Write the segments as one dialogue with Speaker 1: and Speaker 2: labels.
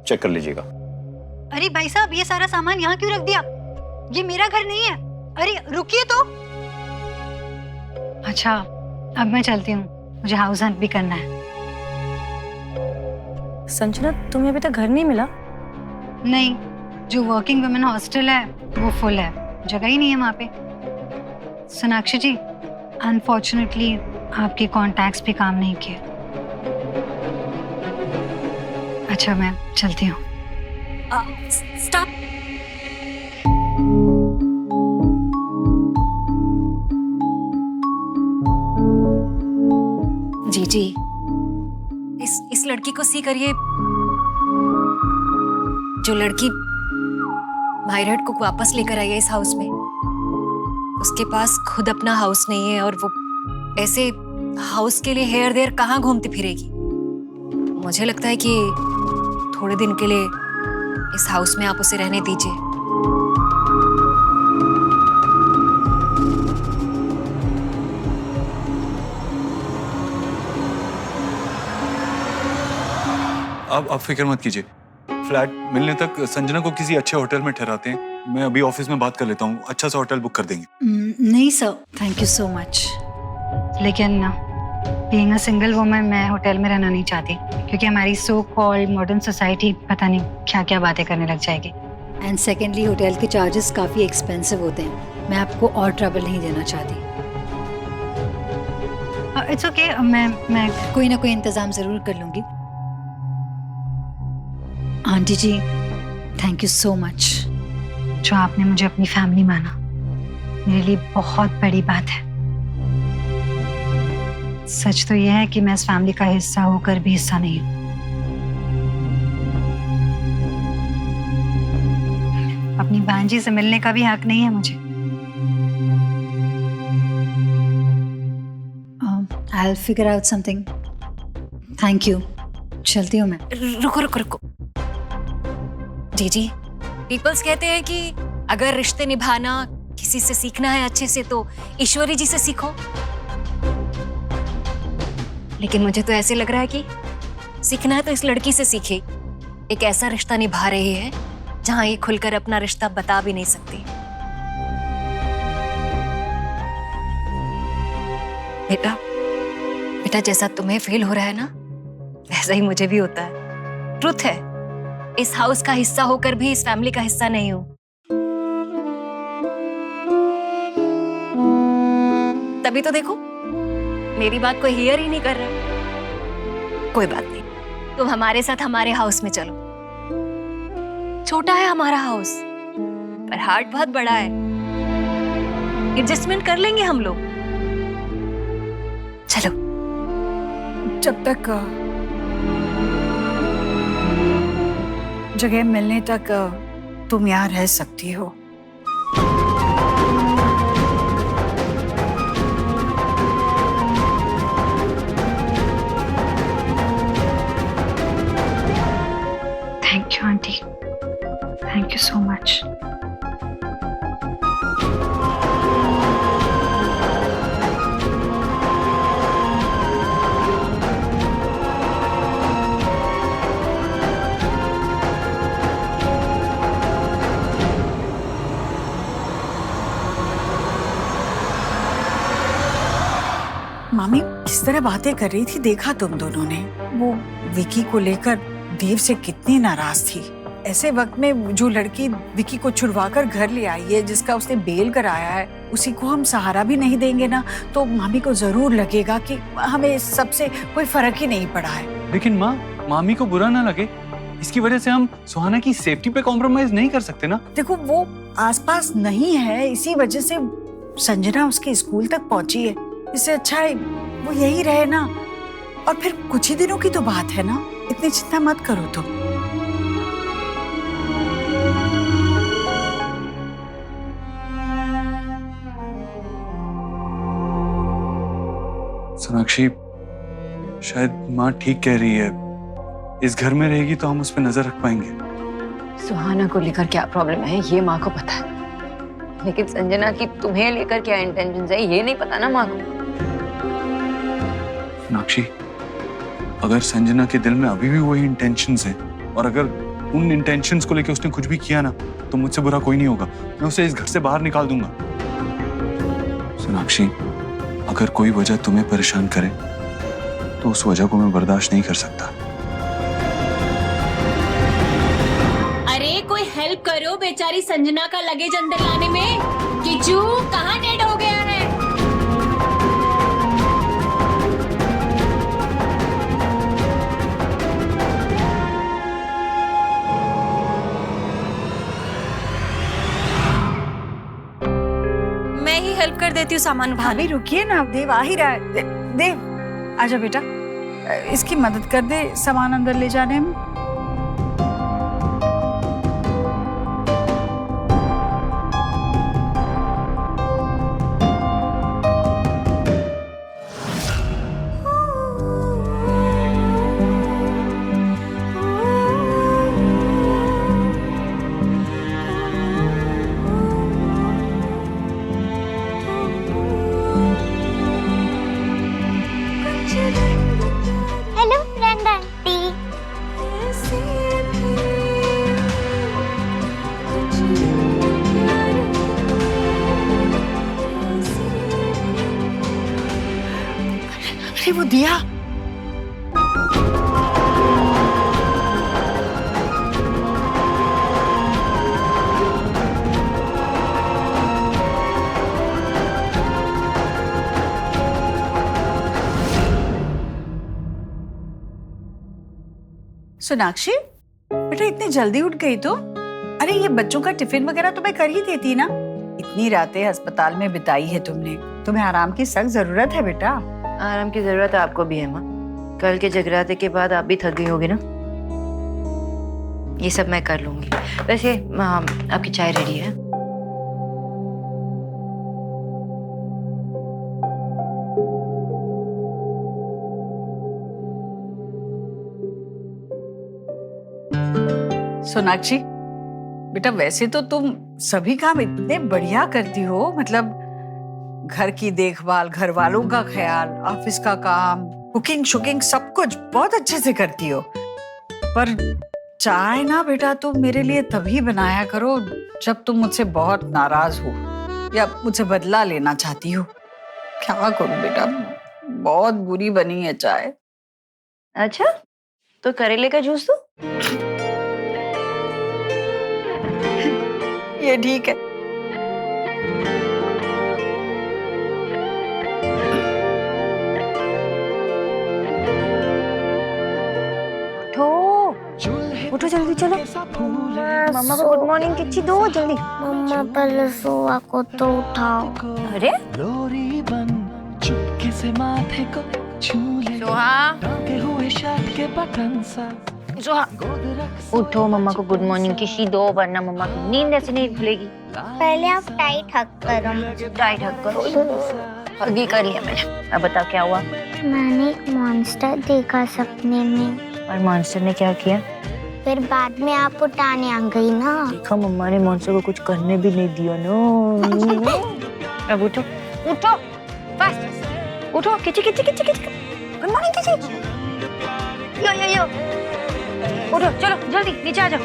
Speaker 1: Check कर लीजिएगा।
Speaker 2: अरे भाई साहब, ये सारा सामान यहाँ क्यों रख दिया? ये मेरा घर नहीं है। अरे रुकिए तो। अच्छा, अब मैं चलती हूँ, मुझे हाउस हंट भी करना है।
Speaker 3: संजना, तुम्हें अभी तक घर नहीं मिला?
Speaker 2: नहीं, जो वर्किंग वुमेन हॉस्टल है वो फुल है, जगह ही नहीं है वहाँ पे। सोनाक्षी जी, अनफॉर्चुनेटली आपके कॉन्टैक्ट्स भी काम नहीं किए। अच्छा, मैं चलती हूँ।
Speaker 3: स्टॉप। जी जी, इस लड़की को सी करिए। जो लड़की मायरहट को वापस लेकर आई है इस हाउस में, उसके पास खुद अपना हाउस नहीं है और वो ऐसे हाउस के लिए हेयर देयर कहाँ घूमती फिरेगी। मुझे लगता है कि थोड़े दिन के लिए इस हाउस में आप उसे रहने दीजिए।
Speaker 4: आप फिक्र मत कीजिए। फ्लैट मिलने तक संजना को किसी अच्छे होटल में ठहराते हैं। मैं अभी ऑफिस में बात कर लेता हूँ, अच्छा सा होटल बुक कर देंगे।
Speaker 2: नहीं sir, thank you so much. लेकिन बीइंग अ सिंगल वुमन मैं होटल में रहना नहीं चाहती, क्योंकि हमारी सो कॉल्ड मॉडर्न सोसाइटी पता नहीं क्या क्या बातें करने लग जाएगी। एंड सेकेंडली, होटल के चार्जेस काफ़ी एक्सपेंसिव होते हैं। मैं आपको और ट्रबल नहीं देना चाहती। इट्स ओके, मैं कोई ना कोई इंतज़ाम ज़रूर कर लूँगी। Aunty ji, thank you so much. जो आपने मुझे अपनी फैमिली माना, मेरे लिए बहुत बड़ी बात है। सच तो यह है कि मैं इस फैमिली का हिस्सा होकर भी हिस्सा नहीं हूँ। अपनी भांजी से मिलने का भी हक नहीं है मुझे। I'll figure out something. Thank you. चलती हूँ मैं।
Speaker 3: रुको रुको रुको। जी जी, पीपल्स कहते हैं कि अगर रिश्ते निभाना किसी से सीखना है अच्छे से तो ईश्वरी जी से सीखो। लेकिन मुझे तो ऐसे लग रहा है कि सीखना है तो इस लड़की से सीखे। एक ऐसा रिश्ता निभा रही है जहां ये खुलकर अपना रिश्ता बता भी नहीं सकती। बेटा बेटा, जैसा तुम्हें फील हो रहा है ना, वैसा ही मुझे भी होता है। ट्रुथ है, इस हाउस का हिस्सा होकर भी इस फैमिली का हिस्सा नहीं हूं। तभी तो देखो, मेरी बात कोई हियर ही नहीं कर रहा। कोई बात नहीं, तुम हमारे साथ हमारे हाउस में चलो। छोटा है हमारा हाउस, पर हार्ट बहुत बड़ा है। एडजस्टमेंट कर लेंगे हम लोग। चलो।
Speaker 5: जब तक जगह मिलने तक तुम यहाँ रह सकती हो।
Speaker 2: Thank you aunty, thank you so much.
Speaker 5: मामी किस तरह बातें कर रही थी देखा तुम दोनों ने? वो विकी को लेकर देव से कितनी नाराज थी। ऐसे वक्त में जो लड़की विकी को छुड़वाकर घर ले आई है, जिसका उसने बेल कराया है, उसी को हम सहारा भी नहीं देंगे ना, तो मामी को जरूर लगेगा कि हमें सबसे कोई फर्क ही नहीं पड़ा है।
Speaker 4: लेकिन माँ, मामी को बुरा ना लगे, इसकी वजह से हम सुहाना की सेफ्टी पे कॉम्प्रोमाइज नहीं कर सकते ना।
Speaker 5: देखो, वो आसपास नहीं है, इसी वजह से संजना उसके स्कूल तक पहुंची है। इससे अच्छा है वो यही रहे ना। और फिर कुछ ही दिनों की तो बात है ना, इतनी चिंता मत करो तुम।
Speaker 4: सोनाक्षी, शायद माँ ठीक कह रही है। इस घर में रहेगी तो हम उस पर नजर रख पाएंगे।
Speaker 6: सुहाना को लेकर क्या प्रॉब्लम है ये माँ को पता है, लेकिन संजना की तुम्हें लेकर क्या इंटेंशन है ये नहीं पता ना माँ को।
Speaker 4: सोनाक्षी, अगर संजना के दिल में अभी भी वही इंटेंशंस हैं और अगर उन इंटेंशंस को लेके उसने कुछ भी किया ना तो मुझसे बुरा कोई नहीं होगा। मैं उसे इस घर से बाहर निकाल दूंगा। सोनाक्षी, अगर कोई वजह तुम्हें परेशान करे तो उस वजह को मैं बर्दाश्त नहीं कर सकता।
Speaker 1: अरे कोई हेल्प करो बेचारी संजना का लगेज अंदर लाने में। किचू कहाँ डेड हो गया है?
Speaker 3: मैं ही हेल्प कर देती हूँ सामान उठाने।
Speaker 5: भाभी रुकिए ना, देव आ ही रहा है। देव आजा बेटा, इसकी मदद कर दे सामान अंदर ले जाने में।
Speaker 7: Hello friend aunty.
Speaker 5: अरे वो दिया। सोनाक्षी बेटा, इतनी जल्दी उठ गई तो? अरे ये बच्चों का टिफिन वगैरह तो मैं कर ही देती ना। इतनी रातें अस्पताल में बिताई है तुमने, तुम्हें आराम की सख्त जरूरत है बेटा।
Speaker 6: आराम की जरूरत आपको भी है माँ। कल के जगराते के बाद आप भी थक गई होगी ना। ये सब मैं कर लूंगी। वैसे आपकी चाय रेडी है।
Speaker 5: सोनाक्षी बेटा, वैसे तो तुम सभी काम इतने बढ़िया करती हो, मतलब घर की देखभाल, घर वालों का ख्याल, ऑफिस का काम, कुकिंग शुकिंग सब कुछ बहुत अच्छे से करती हो। पर चाय ना बेटा तुम मेरे लिए तभी बनाया करो जब तुम मुझसे बहुत नाराज हो या मुझसे बदला लेना चाहती हो। क्या करूं बेटा, बहुत बुरी बनी है चाय।
Speaker 6: अच्छा, तो करेले का जूस दो।
Speaker 5: ये ठीक है।
Speaker 6: उठो जल्दी, चलो। मम्मा को गुड मॉर्निंग किच्ची दो जल्दी।
Speaker 7: मम्मा पहले सोआ को तो उठाओ।
Speaker 6: अरे
Speaker 8: लोरी बन चुपके से माथे को छू ले, के हुए शर्ट के बटन सा गोद रख।
Speaker 6: उठो, मम्मा को गुड मॉर्निंग की दो, वरना मम्मा की नींद ऐसे नहीं खुलेगी।
Speaker 7: पहले आप टाइट हक करो।
Speaker 6: टाइट हक करो। अभी कर लिया मैंने। अब बताओ क्या हुआ?
Speaker 7: मैंने एक मॉन्स्टर देखा सपने में।
Speaker 6: और मॉन्स्टर ने क्या किया?
Speaker 7: फिर बाद में आप उठाने आ गई ना।
Speaker 6: देखा, मम्मा ने मॉन्स्टर को कुछ करने भी नहीं दिया ना। अब उठो, उठो, बस उठो। किची किची किची किची, गुड मॉर्निंग किची। यो उठो, चलो जल्दी नीचे आ जाओ।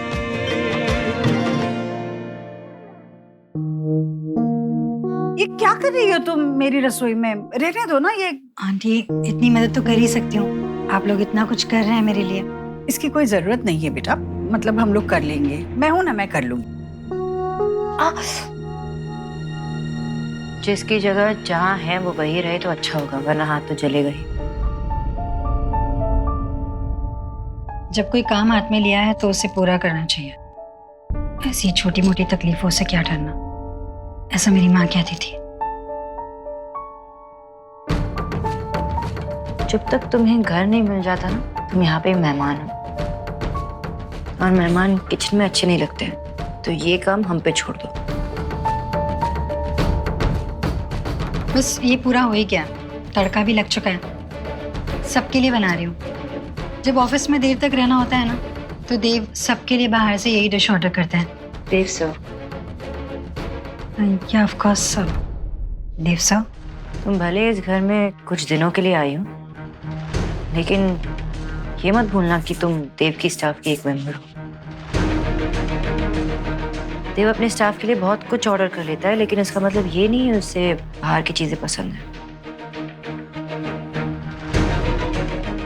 Speaker 5: ये क्या कर रही हो तुम मेरी रसोई में? रहने दो ना। ये
Speaker 2: आंटी, इतनी मदद तो कर ही सकती हूँ। आप लोग इतना कुछ कर रहे हैं मेरे लिए।
Speaker 5: इसकी कोई जरूरत नहीं है बेटा, मतलब हम लोग कर लेंगे। मैं हूं ना, मैं कर लूंगी।
Speaker 6: जिसकी जगह जहाँ है वो वही रहे तो अच्छा होगा, वरना हाथ तो जलेगा ही।
Speaker 2: जब कोई काम हाथ में लिया है तो उसे पूरा करना चाहिए। ऐसी छोटी मोटी तकलीफों से क्या डरना, ऐसा मेरी माँ कहती थी।
Speaker 6: जब तक तुम्हें घर नहीं मिल जाता ना, तुम यहाँ पे मेहमान हो, और मेहमान किचन में अच्छे नहीं लगते, तो ये काम हम पे छोड़ दो।
Speaker 2: बस ये पूरा हो ही गया, तड़का भी लग चुका है। सबके लिए बना रही हूँ। जब ऑफिस में देर तक रहना होता है ना, तो देव सबके लिए बाहर से यही डिश ऑर्डर करते हैं।
Speaker 6: Dev sir,
Speaker 2: yeah of course sir. Dev sir,
Speaker 6: तुम भले इस घर में कुछ दिनों के लिए आई हो, लेकिन ये मत भूलना कि तुम देव की स्टाफ की एक मेंबर हो। देव अपने स्टाफ के लिए बहुत कुछ ऑर्डर कर लेता है, लेकिन इसका मतलब ये नहीं है उससे बाहर की चीजें पसंद है।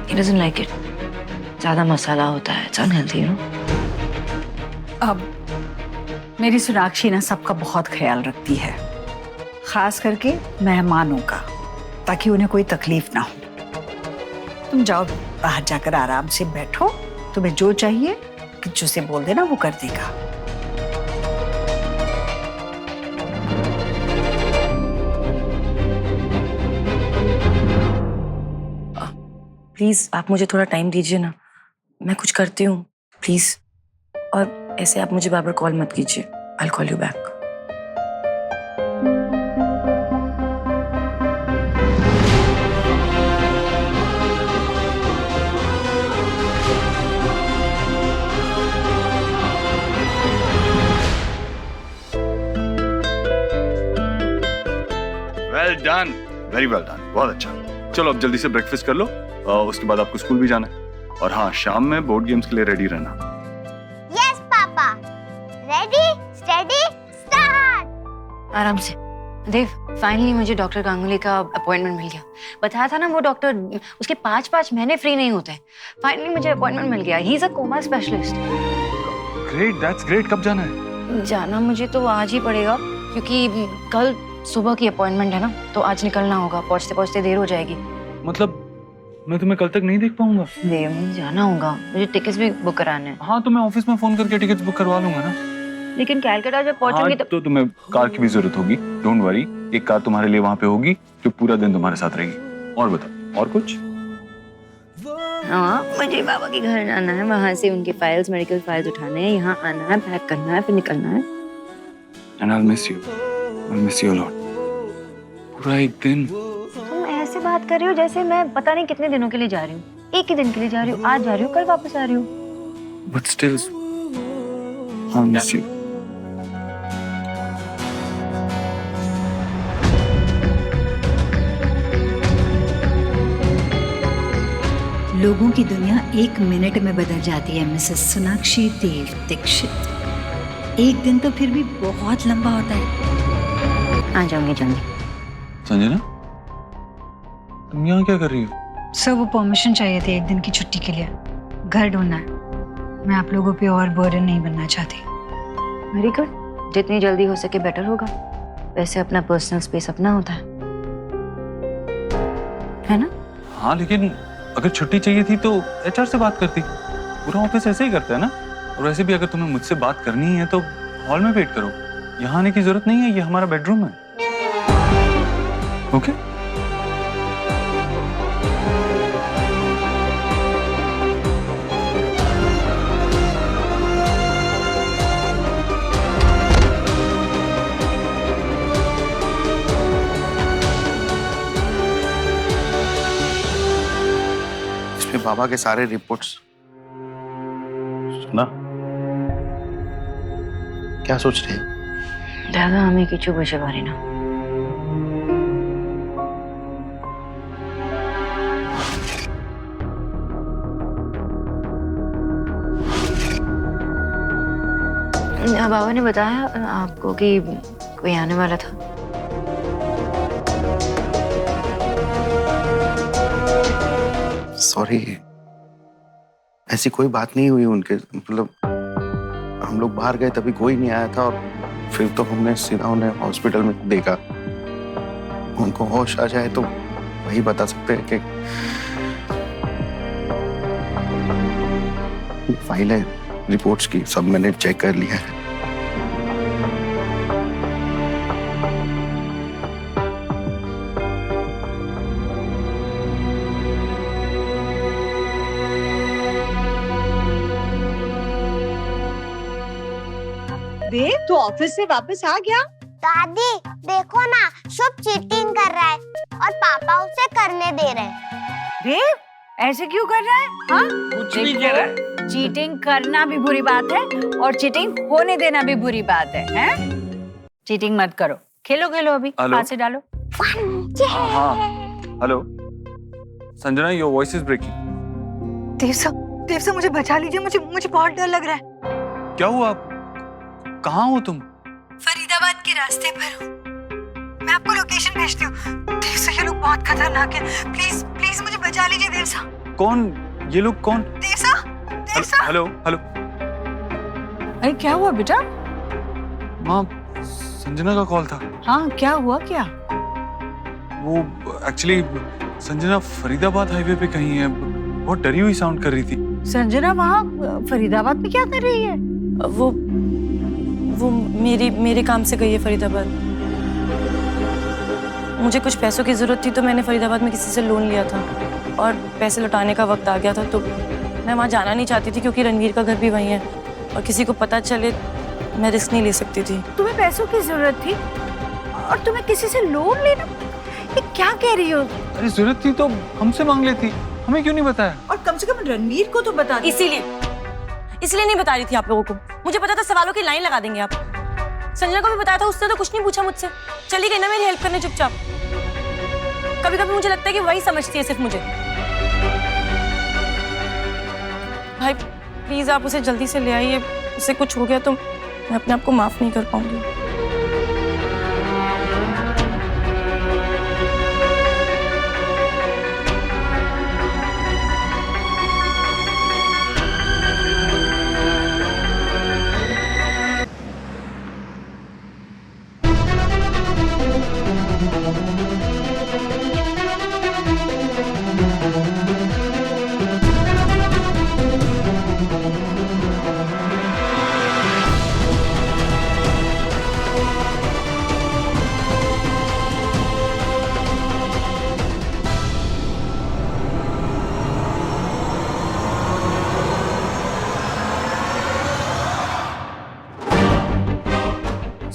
Speaker 6: He doesn't like it. ज्यादा मसाला होता है, it's unhealthy, you know?
Speaker 5: अब मेरी सोनाक्षी ना सबका बहुत ख्याल रखती है, खास करके मेहमानों का, ताकि उन्हें कोई तकलीफ ना हो। तुम जाओ बाहर जाकर आराम से बैठो, तुम्हें जो चाहिए किच्चू से बोल देना, वो कर देगा।
Speaker 6: प्लीज आप मुझे थोड़ा टाइम दीजिए ना, मैं कुछ करती हूँ प्लीज। और ऐसे आप मुझे बार बार कॉल मत कीजिए, I call you back.
Speaker 4: Well done, very well done, बहुत अच्छा। चलो अब जल्दी से ब्रेकफास्ट कर लो, उसके बाद आपको स्कूल भी जाना है। और हाँ, शाम में बोर्ड गेम्स के लिए रेडी रहना।
Speaker 7: Yes papa, ready steady start.
Speaker 6: आराम से। देव, फाइनली मुझे डॉक्टर गांगुली का अपॉइंटमेंट मिल गया। बताया था ना वो डॉक्टर, उसके 5 महीने फ्री नहीं होते। फाइनली मुझे अपॉइंटमेंट मिल गया। He is a coma specialist.
Speaker 4: Great, that's great. कब जाना है?
Speaker 6: जाना मुझे तो आज ही पड़ेगा, क्योंकि कल सुबह की अपॉइंटमेंट है ना, तो आज निकलना होगा। पहुंचते पहुंचते देर हो जाएगी।
Speaker 4: मतलब मैं तुम्हें कल तक नहीं देख पाऊंगा?
Speaker 6: देव, मुझे जाना होगा, मुझे टिकट्स भी बुक कराने हैं।
Speaker 4: हाँ, तो मैं ऑफिस में फोन करके टिकट्स बुक करवा लूंगा ना।
Speaker 6: लेकिन कैलकाटा जब पहुंचूंगी
Speaker 4: तो तुम्हें कार की भी जरूरत होगी। डोंट वरी, एक कार तुम्हारे लिए वहाँ पे होगी जो पूरा दिन तुम्हारे साथ रहेगी। और बता, और कुछ?
Speaker 6: हाँ, मुझे बाबा के घर जाना है, वहाँ से उनके फाइल्स, मेडिकल फाइल्स उठाने हैं, यहाँ आना है, पैक करना है, फिर निकलना है।
Speaker 4: And I'll miss you. I'll miss you a lot. पूरा एक दिन।
Speaker 6: तुम ऐसे बात कर रही हो जैसे मैं पता नहीं कितने दिनों के लिए जा रही हूँ। एक ही दिन के लिए जा रही हूँ, आज जा रही हूँ, कल वापस आ रही हूँ।
Speaker 4: But still, I'll miss you.
Speaker 2: लोगों की दुनिया 1 मिनट में बदल जाती है मिसेस सोनाक्षी देव दीक्षित। एक दिन तो फिर भी बहुत लंबा होता है।
Speaker 6: आ जाऊंगी जल्दी।
Speaker 4: संजना, तुम यहाँ क्या कर रही हो?
Speaker 2: सर, वो परमिशन चाहिए थी एक दिन की छुट्टी के लिए। घर ढूंढना है। मैं आप लोगों पे और बर्डन नहीं बनना चाहती।
Speaker 6: वेरी गुड, जितनी जल्दी हो सके बेटर होगा। वैसे अपना पर्सनल स्पेस अपना होता है ना?
Speaker 4: हाँ, लेकिन अगर छुट्टी चाहिए थी तो HR से बात करती। पूरा ऑफिस ऐसे ही करता है ना। और वैसे भी अगर तुम्हें मुझसे बात करनी है तो हॉल में वेट करो। यहाँ आने की जरूरत नहीं है, ये हमारा बेडरूम है। ओके?
Speaker 9: बाबा के सारे रिपोर्ट्स सुना? क्या सोच रहे हो?
Speaker 6: दादा, हमें किचू बचे बारी ना। बाबा ने बताया आपको कि कोई आने वाला था।
Speaker 9: सॉरी, ऐसी कोई बात नहीं हुई उनके, मतलब हम लोग बाहर गए तभी कोई नहीं आया था, और फिर तो हमने सीधा उन्हें हॉस्पिटल में देखा। उनको होश आ जाए तो वही बता सकते हैं कि फाइल है रिपोर्ट्स की, सब मैंने चेक कर लिया है।
Speaker 5: देव, तू ऑफिस से वापस आ गया?
Speaker 7: दादी देखो ना, शुभ चीटिंग कर रहा है और पापा उसे करने दे रहे हैं।
Speaker 5: देव, ऐसे क्यों कर रहा है? हाँ,
Speaker 10: कुछ नहीं कह रहा है।
Speaker 5: चीटिंग करना भी बुरी बात है और चीटिंग होने देना भी बुरी बात है, हैं? चीटिंग मत करो, खेलो खेलो, अभी हाथ से डालो।
Speaker 4: हाँ, hello Sanjana, your voice is breaking.
Speaker 2: Dev साहब, मुझे बचा लीजिए, मुझे बहुत डर लग रहा है।
Speaker 4: क्या हुआ? कहाँ हो तुम?
Speaker 2: फरीदाबाद के रास्ते पर हूँ। मैं आपको लोकेशन भेजती हूँ। देव सा, ये लोग बहुत खतरनाक है। प्लीज प्लीज मुझे बचा लीजिए देव सा।
Speaker 4: कौन ये लोग? कौन?
Speaker 2: देव सा, देव सा।
Speaker 4: Hello hello.
Speaker 5: अरे क्या हुआ बेटा?
Speaker 4: माँ, संजना का कॉल था।
Speaker 5: हाँ, क्या हुआ क्या?
Speaker 4: वो एक्चुअली संजना फरीदाबाद हाईवे पे कहीं है, बहुत डरी हुई साउंड कर रही थी।
Speaker 5: संजना वहाँ फरीदाबाद में क्या कर रही है?
Speaker 6: वो मेरे काम से गई है फरीदाबाद। मुझे कुछ पैसों की जरूरत थी तो मैंने फरीदाबाद में किसी से लोन लिया था और पैसे लौटाने का वक्त आ गया था, तो मैं वहाँ जाना नहीं चाहती थी क्योंकि रणवीर का घर भी वहीं है और किसी को पता चले मैं रिस्क नहीं ले सकती थी।
Speaker 5: तुम्हें पैसों की जरूरत थी और तुम्हें किसी से लोन लेना? ये क्या कह रही हो?
Speaker 4: अरे जरूरत थी तो हमसे मांग लेती, हमें क्यों नहीं बताया?
Speaker 5: और कम से कम रणवीर को तो बता दो।
Speaker 6: इसलिए नहीं बता रही थी आप लोगों को। मुझे पता था सवालों की लाइन लगा देंगे आप। संजना को भी बताया था, उसने तो कुछ नहीं पूछा मुझसे, चली गई ना मेरी हेल्प करने चुपचाप। कभी कभी मुझे लगता है कि वही समझती है सिर्फ मुझे। भाई प्लीज आप उसे जल्दी से ले आइए, उसे कुछ हो गया तो मैं अपने आप को माफ नहीं कर पाऊंगी।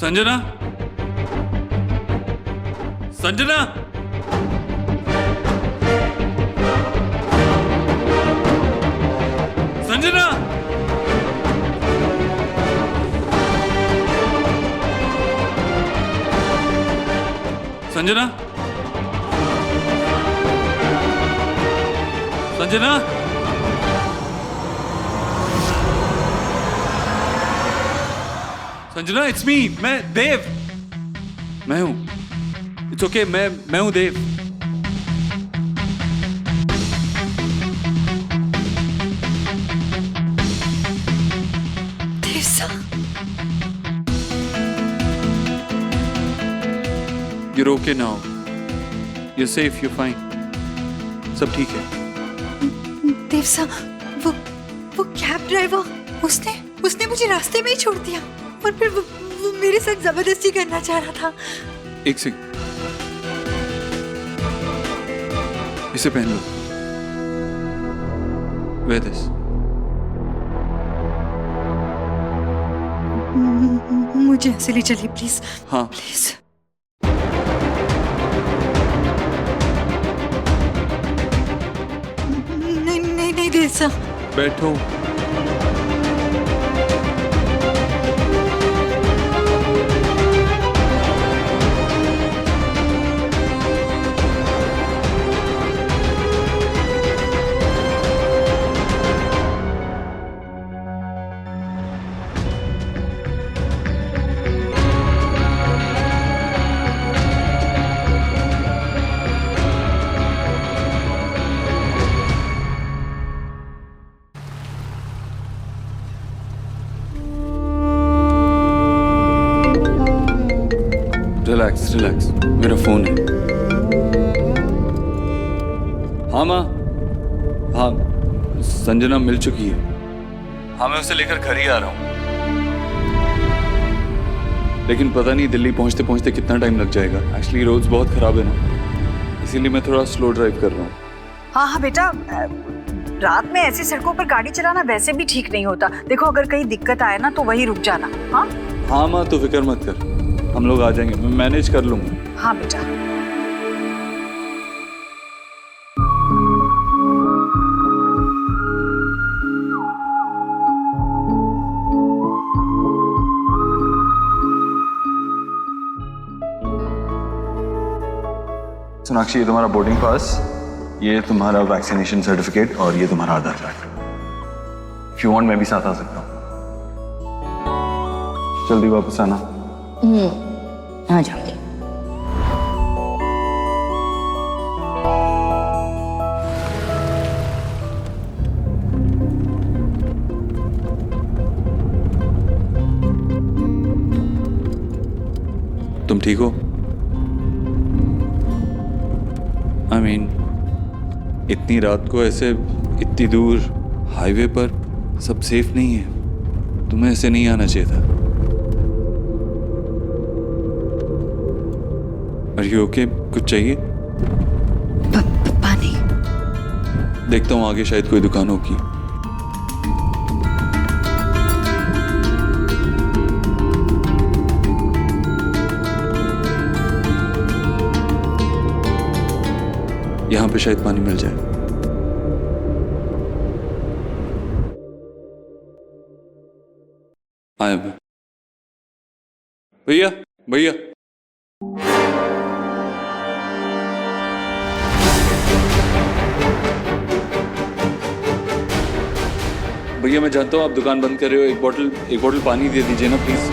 Speaker 4: संजना, संजना, संजना, संजना, संजना, संजना, इट्स मी, मैं देव, मैं हूं। इट्स ओके, मैं हूं देव।
Speaker 2: देव सा,
Speaker 4: You're okay now. You're safe, you're fine. सब ठीक है।
Speaker 2: देव सा, वो कैब ड्राइवर, उसने मुझे रास्ते में ही छोड़ दिया और फिर वो मेरे साथ जबरदस्ती करना चाह रहा था।
Speaker 4: एक सेकंड, इसे पहन लो। Wear this.
Speaker 2: मुझे ऐसे ले चलिए प्लीज।
Speaker 4: हाँ।
Speaker 2: प्लीज। नहीं देव सा।
Speaker 4: बैठो। रिलैक्स रिलैक्स, मेरा फोन है। हाँ माँ, हाँ संजना मिल चुकी है। हाँ मैं उसे लेकर घर ही आ रहा हूँ, लेकिन पता नहीं दिल्ली पहुँचते पहुँचते कितना टाइम लग जाएगा। एक्चुअली रोड्स बहुत खराब है ना, इसीलिए मैं थोड़ा स्लो ड्राइव कर रहा हूँ।
Speaker 5: हाँ बेटा, रात में ऐसी सड़कों पर गाड़ी चलाना वैसे भी ठीक नहीं होता। देखो अगर कहीं दिक्कत आए ना तो वहीं रुक जाना। हाँ
Speaker 4: हाँ माँ, तो फिक्र मत कर, हम लोग आ जाएंगे, मैं मैनेज कर लूंगा।
Speaker 5: हाँ बेटा।
Speaker 4: सोनाक्षी, ये तुम्हारा बोर्डिंग पास, ये तुम्हारा वैक्सीनेशन सर्टिफिकेट और ये तुम्हारा आधार कार्ड। इफ यू वांट मैं भी साथ आ सकता हूँ। जल्दी वापस आना।
Speaker 6: आ जाऊंगी।
Speaker 4: तुम ठीक हो? आई मीन इतनी रात को ऐसे इतनी दूर हाईवे पर सब सेफ नहीं है, तुम्हें ऐसे नहीं आना चाहिए था। Are you okay? कुछ चाहिए?
Speaker 2: पानी।
Speaker 4: देखता हूँ आगे शायद कोई दुकान होगी। यहाँ पे शायद पानी मिल जाए। आया मैं। भैया भैया भैया मैं जानता हूँ आप दुकान बंद कर रहे हो, एक बोतल पानी दे दीजिए ना प्लीज।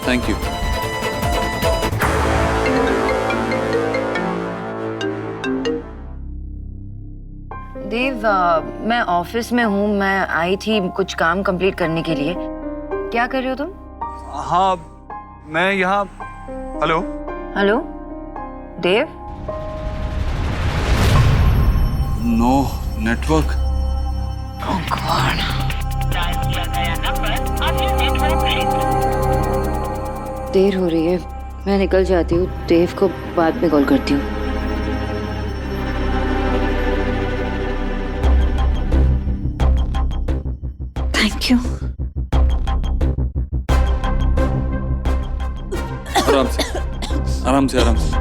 Speaker 4: Thank you.
Speaker 6: देव, मैं ऑफिस में हूँ। मैं आई थी कुछ काम कंप्लीट करने के लिए। क्या कर रहे हो तुम?
Speaker 4: हाँ मैं यहाँ। Hello
Speaker 6: hello Dev.
Speaker 4: No network.
Speaker 6: देर हो रही है, मैं निकल जाती हूँ। देव को बाद में कॉल करती हूँ।
Speaker 2: Thank you.
Speaker 4: आराम से आराम से आराम से।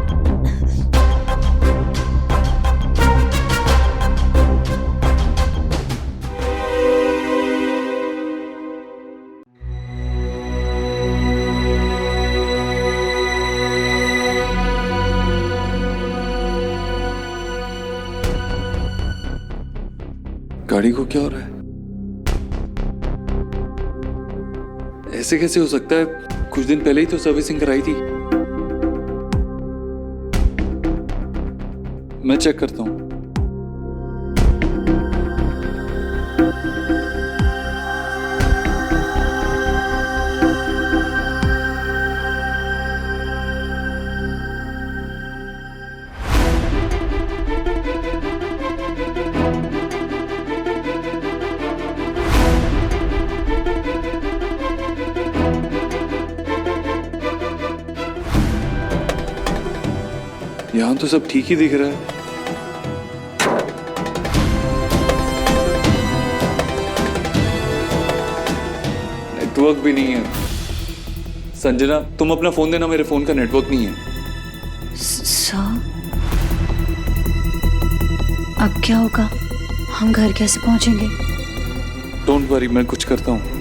Speaker 4: गाड़ी को क्या हो रहा है? ऐसे कैसे हो सकता है? कुछ दिन पहले ही तो सर्विसिंग कराई थी। मैं चेक करता हूं। यहां तो सब ठीक ही दिख रहा है। नेटवर्क भी नहीं है। संजना तुम अपना फोन देना, मेरे फोन का नेटवर्क नहीं है।
Speaker 2: सर अब क्या होगा? हम घर कैसे पहुंचेंगे?
Speaker 4: डोंट वरी, मैं कुछ करता हूं।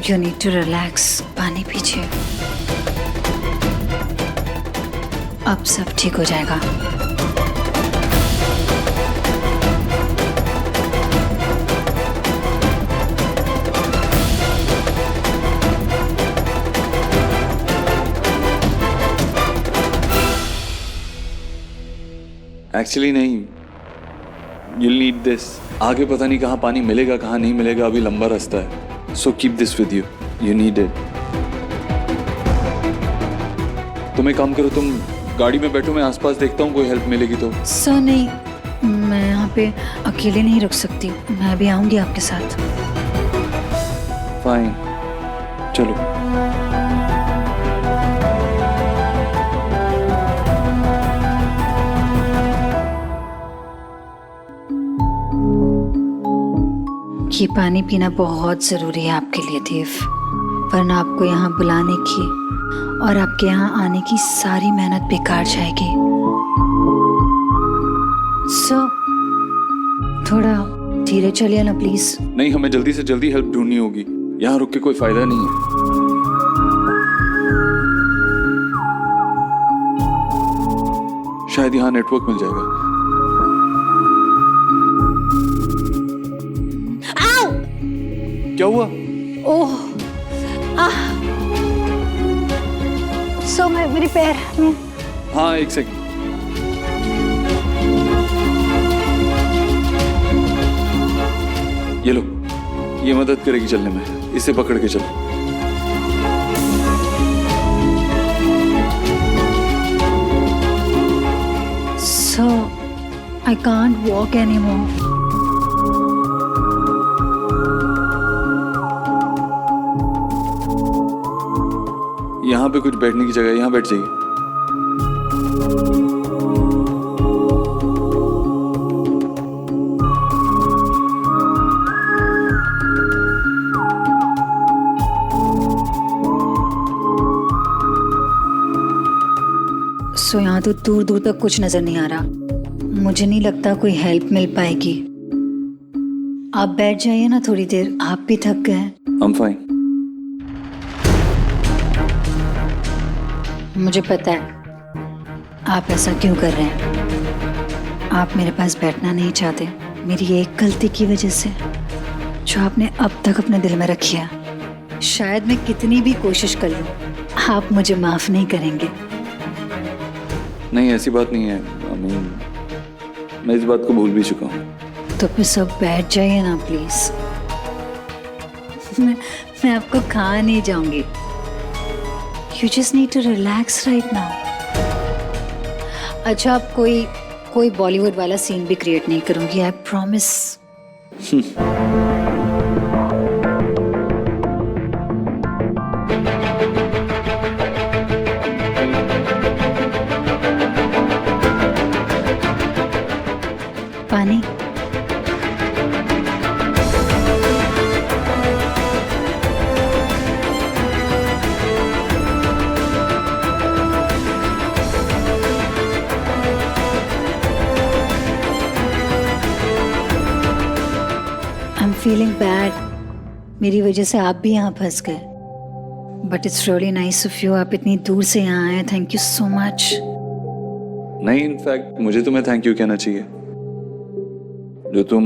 Speaker 2: You need to relax. पानी पीजिए। अब सब ठीक हो जाएगा।
Speaker 4: एक्चुअली नहीं, you'll need this. आगे पता नहीं कहाँ पानी मिलेगा कहाँ नहीं मिलेगा, अभी लंबा रास्ता है। So keep this with you. You need it. तुम एक काम करो, तुम गाड़ी में बैठो, मैं आसपास देखता हूँ कोई हेल्प मिलेगी तो।
Speaker 2: सर नहीं, मैं यहाँ पे अकेले नहीं रुक सकती। मैं भी आऊंगी आपके साथ।
Speaker 4: फाइन, चलो।
Speaker 2: ये पानी पीना बहुत ज़रूरी है आपके लिए देव, वरना आपको यहाँ बुलाने की और आपके यहाँ आने की सारी मेहनत बेकार जाएगी। सो थोड़ा धीरे चलिए ना प्लीज।
Speaker 4: नहीं, हमें जल्दी से जल्दी हेल्प ढूंढनी होगी, यहाँ रुक के कोई फायदा नहीं है। शायद यहाँ नेटवर्क मिल जाएगा। क्या हुआ?
Speaker 2: ओह सो मेरे पैर में।
Speaker 4: हाँ, एक सेकंड। ये लो, ये मदद करेगी चलने में, इसे पकड़ के चलो।
Speaker 2: So I can't walk anymore.
Speaker 4: यहाँ पे कुछ बैठने की जगह है, यहाँ बैठ जाइए।
Speaker 2: सो यहाँ तो दूर दूर तक कुछ नजर नहीं आ रहा। मुझे नहीं लगता कोई हेल्प मिल पाएगी। आप बैठ जाइए ना थोड़ी देर, आप भी थक गए हैं।
Speaker 4: I'm fine.
Speaker 2: मुझे पता है आप ऐसा क्यों कर रहे हैं। आप मेरे पास बैठना नहीं चाहते मेरी एक गलती की वजह से, जो आपने अब तक अपने दिल में रखी है। शायद मैं कितनी भी कोशिश कर लूं, आप मुझे माफ नहीं करेंगे।
Speaker 4: नहीं, ऐसी बात नहीं है। मैं इस बात को भूल भी चुका हूँ।
Speaker 2: तो फिर सब बैठ जाइए ना प्लीज। मैं आपको खा नहीं जाऊंगी। You just need to relax right now. अच्छा, आप कोई बॉलीवुड वाला सीन भी क्रिएट नहीं करूंगी, आई प्रॉमिस। पानी। फीलिंग बैड, मेरी वजह से आप भी यहाँ फंस गए। But it's really nice of you, आप इतनी दूर से यहाँ आए। Thank you so much.
Speaker 4: नहीं, इनफैक्ट मुझे तुम्हें थैंक यू कहना चाहिए, जो तुम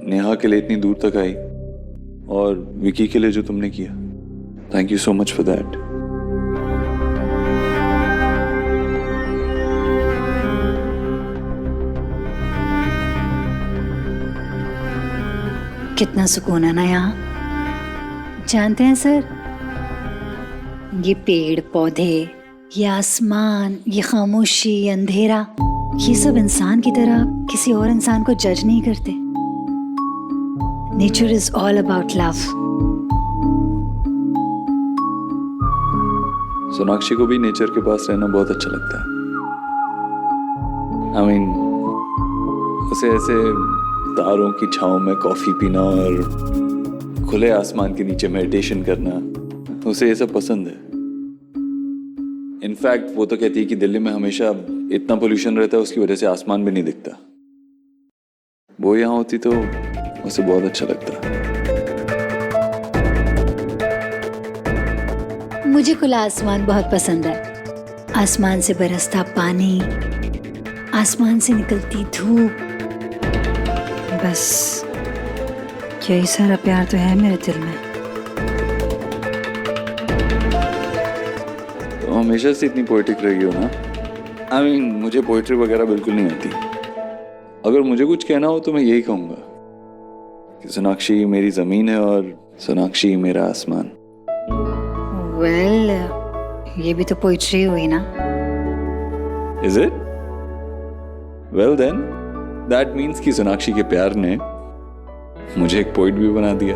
Speaker 4: नेहा के लिए इतनी दूर तक आई और विकी के लिए जो तुमने किया। Thank you so much for that.
Speaker 2: कितना सुकून है ना यहाँ। जानते हैं सर, ये पेड़ पौधे, ये आसमान, ये खामोशी, ये अंधेरा, ये सब इंसान की तरह किसी और इंसान को जज नहीं करते। Nature is all about love.
Speaker 4: Sonakshi को भी नेचर के पास रहना बहुत अच्छा लगता है। I mean, उसे ऐसे तारों की छांव में कॉफी पीना और खुले आसमान के नीचे मेडिटेशन करना, उसे ये सब पसंद है। इनफैक्ट वो तो कहती है कि दिल्ली में हमेशा इतना पोल्यूशन रहता है, उसकी वजह से आसमान भी नहीं दिखता। वो यहाँ होती तो उसे बहुत अच्छा लगता।
Speaker 2: मुझे खुला आसमान बहुत पसंद है। आसमान से बरसता पानी, आसमान से निकलती धूप, बस यही सारा प्यार तो है मेरे दिल में।
Speaker 4: तो हमेशा से इतनी पोएटिक रही हो ना। I mean, मुझे पोएट्री वगैरह बिल्कुल नहीं आती। अगर मुझे कुछ कहना हो तो मैं यही कहूँगा कि सोनाक्षी मेरी जमीन है और सोनाक्षी मेरा आसमान।
Speaker 2: वेल, ये भी तो पोइट्री हुई ना।
Speaker 4: Is it? Well then, that means कि सोनाक्षी के प्यार ने मुझे एक पोइट भी बना दिया।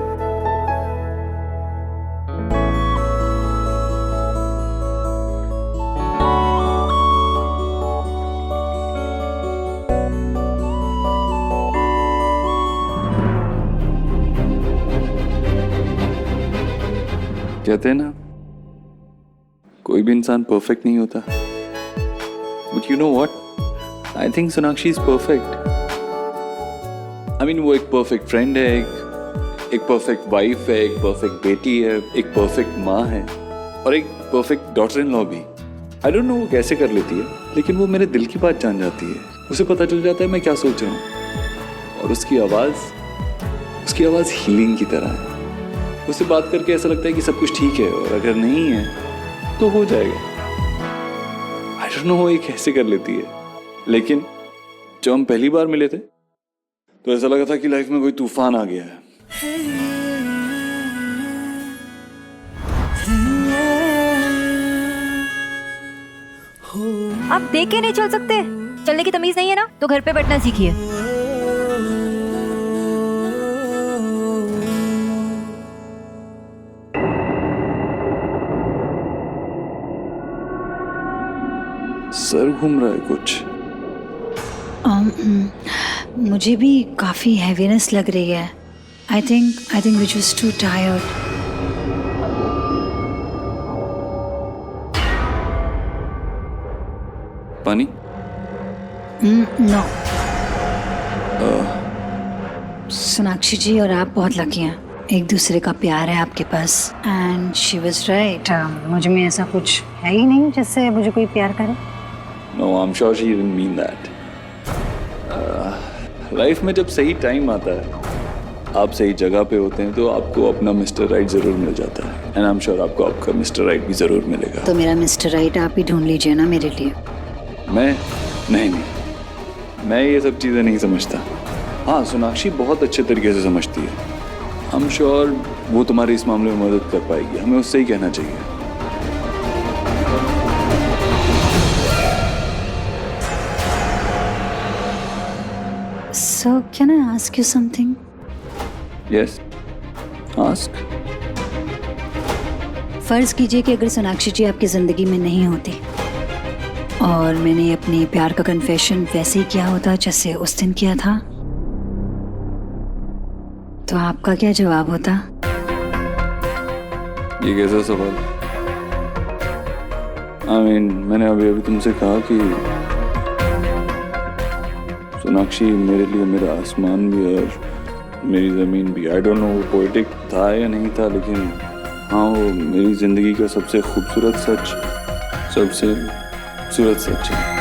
Speaker 4: कहते हैं ना, कोई भी इंसान परफेक्ट नहीं होता, but you know what, I think Sonakshi is perfect. I mean वो एक परफेक्ट फ्रेंड है, एक परफेक्ट वाइफ है, एक परफेक्ट बेटी है, एक परफेक्ट माँ है और एक परफेक्ट डॉटर इन लॉ भी। आई डोंट नो वो कैसे कर लेती है, लेकिन वो मेरे दिल की बात जान जाती है। उसे पता चल जाता है मैं क्या सोच रहा हूँ, और उसकी आवाज़ हीलिंग की तरह है। उससे बात करके ऐसा लगता है कि सब कुछ ठीक है, और अगर नहीं है तो हो जाएगा। आई डोंट नो वो ये कैसे कर लेती है, लेकिन जब हम पहली बार मिले थे तो ऐसा लगा था कि लाइफ में कोई तूफान आ गया है।
Speaker 6: आप देख के नहीं चल सकते? चलने की तमीज नहीं है ना, तो घर पे बैठना सीखिए।
Speaker 4: सर घूम रहा है कुछ।
Speaker 2: मुझे भी काफ़ी हैवीनेस लग रही है। I think we just too tired.
Speaker 4: पानी?
Speaker 2: नो। सोनाक्षी जी और आप बहुत लकी हैं, एक दूसरे का प्यार है आपके पास। एंड शी वाज राइट, मुझ में ऐसा कुछ है ही नहीं जिससे मुझे कोई प्यार करे।
Speaker 4: No, I'm sure she didn't mean that. Life में जब सही टाइम आता है, आप सही जगह पे होते हैं, तो आपको अपना मिस्टर राइट जरूर मिल जाता है। एंड आई एम श्योर आपको आपका मिस्टर राइट भी जरूर मिलेगा।
Speaker 2: तो मेरा मिस्टर राइट आप ही ढूंढ लीजिए ना मेरे लिए।
Speaker 4: नहीं, मैं ये सब चीज़ें नहीं समझता। हाँ, सोनाक्षी बहुत अच्छे तरीके से समझती है। आई एम श्योर वो तुम्हारे इस मामले में मदद कर पाएगी। हमें उससे ही कहना चाहिए।
Speaker 2: So can I ask you something?
Speaker 4: Yes, ask.
Speaker 2: फर्ज कीजिए कि अगर सोनाक्षी जी आपकी जिंदगी में नहीं होती और मैंने अपने प्यार का कन्फेशन वैसे ही किया होता जैसे उस दिन किया था, तो आपका क्या जवाब होता?
Speaker 4: ये कैसा सवाल? I mean, मैंने अभी तुमसे कहा कि सोनाक्षी मेरे लिए मेरा आसमान भी है और मेरी ज़मीन भी। आई डोंट नो वो पोएटिक था या नहीं था, लेकिन हाँ, वो मेरी ज़िंदगी का सबसे खूबसूरत सच, सबसे खूबसूरत सच है।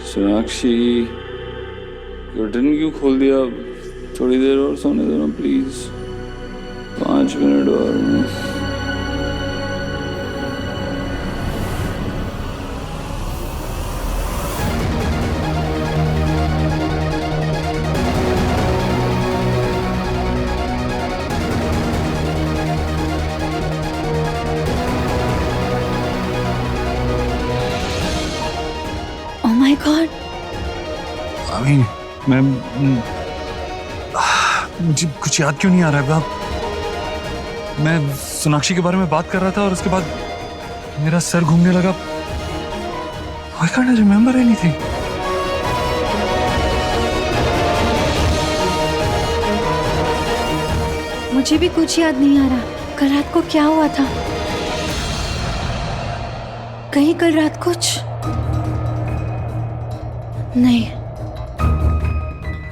Speaker 4: सोनाक्षी, कर्टन क्यों खोल दिया? थोड़ी देर और सोने दो ना प्लीज, 5 मिनट और।
Speaker 2: Oh my God!
Speaker 10: I mean, मुझे कुछ याद क्यों नहीं आ रहा है? मैं सोनाक्षी के बारे में बात कर रहा था और उसके बाद मेरा सर घूमने लगा। Why can't I remember anything?
Speaker 2: मुझे भी कुछ याद नहीं आ रहा। कल रात को क्या हुआ था? कहीं कल रात कुछ नहीं।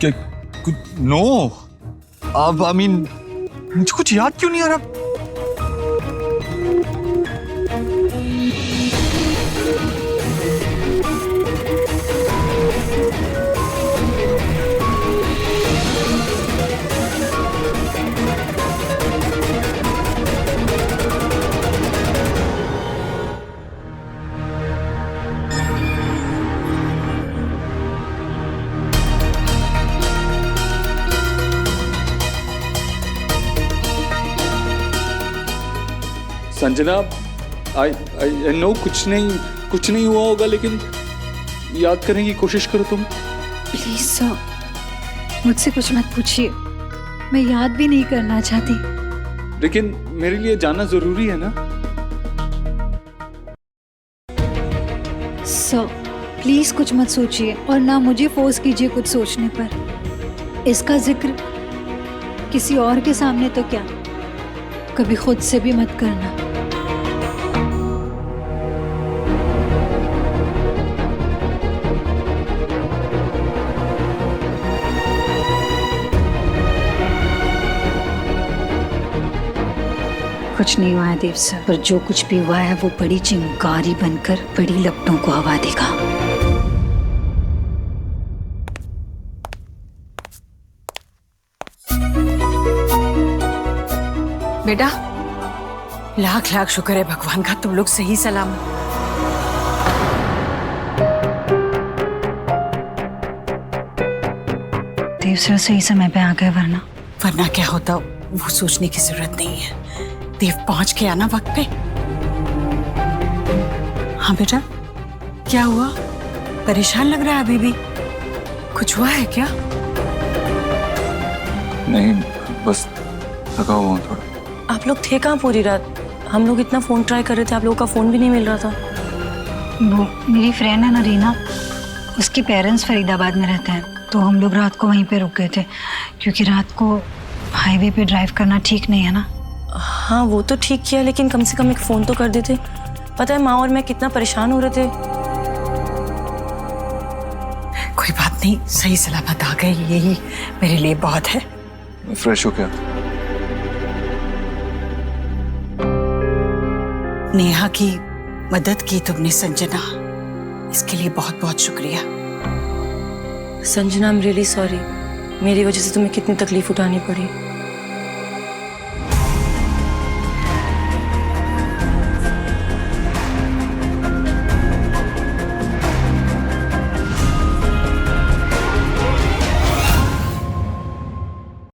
Speaker 10: क्या? नो, अब I mean, मुझे कुछ याद क्यों नहीं आ रहा?
Speaker 4: संजना, आई नो कुछ नहीं हुआ होगा, लेकिन याद करने की कोशिश करो तुम।
Speaker 2: प्लीज सर, मुझसे कुछ मत पूछिए, मैं याद भी नहीं करना चाहती।
Speaker 4: लेकिन मेरे लिए जानना जरूरी है ना।
Speaker 2: सर प्लीज कुछ मत सोचिए और ना मुझे फोर्स कीजिए कुछ सोचने पर। इसका जिक्र किसी और के सामने तो क्या, कभी खुद से भी मत करना। कुछ नहीं हुआ है देव सर, पर जो कुछ भी हुआ है वो बड़ी चिंगारी बनकर बड़ी लपटों को हवा देगा।
Speaker 5: बेटा, लाख लाख शुक्र है भगवान का, तुम लोग सही सलामत।
Speaker 2: देव सर सही समय पे आ गए,
Speaker 5: वरना क्या होता वो सोचने की जरूरत नहीं है। देव पहुंच के आना वक्त पे। हाँ बेटा, क्या हुआ? परेशान लग रहा है अभी भी। कुछ हुआ है क्या?
Speaker 4: नहीं, बस थका हुआ हूं थोड़ा।
Speaker 6: आप लोग थे कहाँ पूरी रात? हम लोग इतना फोन ट्राई कर रहे थे, आप लोगों का फोन भी नहीं मिल रहा था।
Speaker 2: वो मेरी फ्रेंड है ना रीना, उसके पेरेंट्स फरीदाबाद में रहते हैं, तो हम लोग रात को वहीं पे रुक गए थे, क्योंकि रात को हाईवे पे ड्राइव करना ठीक नहीं है ना।
Speaker 6: हाँ वो तो ठीक किया, लेकिन कम से कम एक फोन तो कर देते। पता है माँ और मैं कितना परेशान हो रहे थे।
Speaker 5: कोई बात नहीं, सही सलामत आ गए, यही मेरे लिए बहुत है।
Speaker 4: फ्रेश हो क्या?
Speaker 5: नेहा की मदद की तुमने संजना, इसके लिए बहुत बहुत शुक्रिया।
Speaker 6: Sanjana, I am really sorry, मेरी वजह से तुम्हें कितनी तकलीफ उठानी पड़ी।